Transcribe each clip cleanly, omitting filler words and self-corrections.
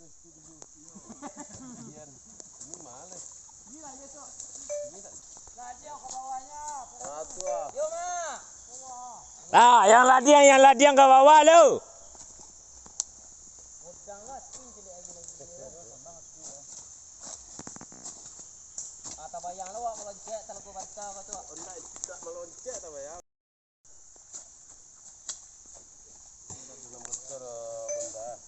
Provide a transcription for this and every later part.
Ini males. Gila ya, Cok. Ladiang ke bawahnya. Satu ah. Yuk, Mak. Nah, yang ladiang ke bawah lo. Udang lah, tinggi lagi. Ata bayang lo kalau cek kalau baca apa tuh. Tidak melonceng apa ya? Belum besar benda.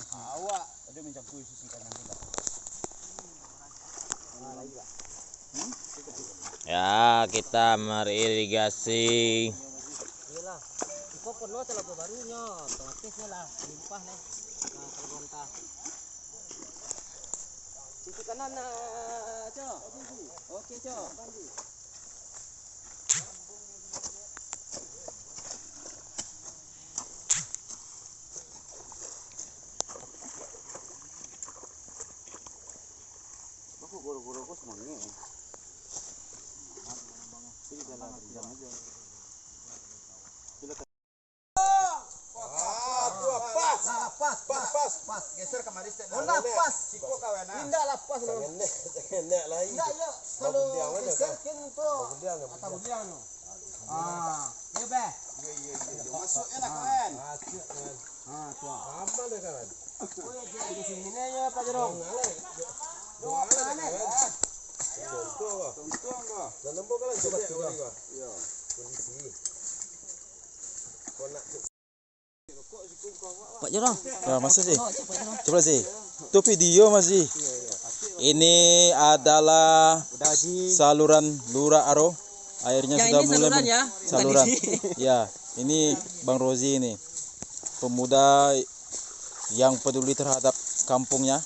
Awak ada mencampur sisi kanan juga. Ya, kita meririgasi. Iyalah. Kau penuh telaga barunya, otomatisnya lah limpah nih. Nah, kalau mentah. Sisi kanan, Cok. Oke, Cok. Aku goro-goro kok semuanya. Sini jalan aja. Pas. Geser kemari stek. Oh, pas. Ciko kawana. Indah lapas lo. Enak lagi. Enggak, yuk. Kalau geserkin tuh. Atau budiang no. Iya, Beh. Iya. Masuk enak kan? Masuk kan. Tuh. Aman deh kawan. Oh, ya di sini ya Pak Jerong. Doa kan? Tuntung kok. Dan nembok kan coba tiga. Iya. Polisi. Konak Pak Jerong. Nah, masuk sih. Coba sih. Itu video masih. Ini adalah saluran Lura Aro. Airnya Yang sudah ini mulai saluran ya, bukan saluran. di sini. Ya, ini Bang Rozi ini. Pemuda yang peduli terhadap kampungnya.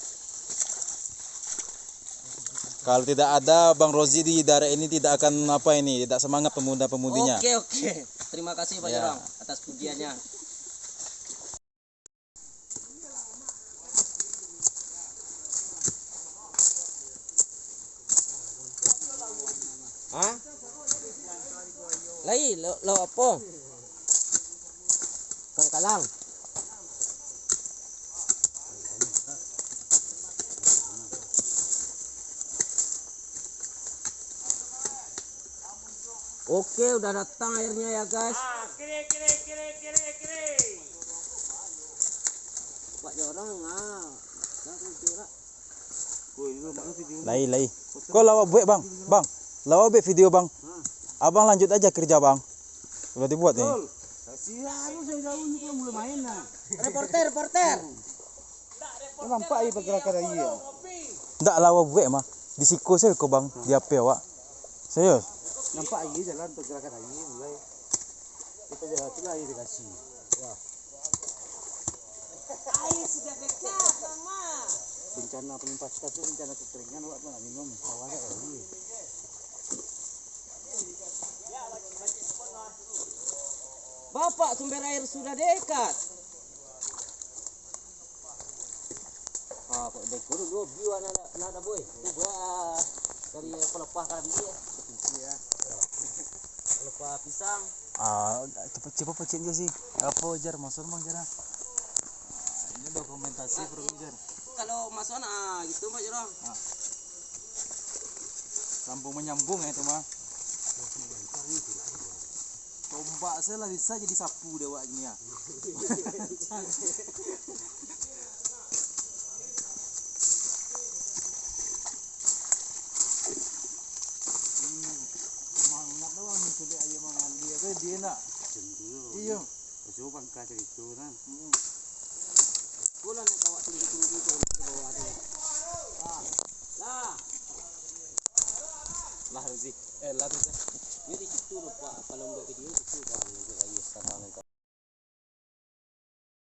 Kalau tidak ada Bang Rozi di daerah ini tidak akan tidak semangat pemuda-pemudinya. Oke. Terima kasih Pak Ya. Jerong atas pujiannya. Hah? Lai, lo apa? Kalang. Oke, udah datang airnya ya guys. Kiri. Pak Jorong, Lai. Kok lawa buat Bang? Bang, lawa buat video Bang. Abang lanjut aja kerja Bang. Udah dibuat nih. Kasihan lu jauh-jauh ini kalau mulai main nah. Reporter. Nampak aja pergerakan dari dia. Ndak lawa buat mah. Di siko saya kok Bang, di HP awak. Serius? Nampak aja jalan pergerakan dari dia mulai. Kita jalan itu aja dikasih. Ya. Air sudah dekat, Mama. Bencana penimpa itu bencana kekeringan awak mana minum awalnya ini. Bapak, sumber air sudah dekat. Kok dekor dulu view nada boy. Coba dari pelepah kan dia. Ya. Pelepah pisang. Cepat pecin dia sih. Apa jar masuk Bang jar. Ini dokumentasi jar. Kalau masuk gitu Pak Jorong. Sambung menyambung ya itu mah. Tombak saya lah bisa jadi sapu dewa ini ya. Semangat doang menculik ayam mangan dia nak. Iya. Coba kasih itu kan. Bulan yang kawat tinggi itu ke bawah dia. Lah. Lah Rozi. Jadi situ lupa kalau untuk video itu bang.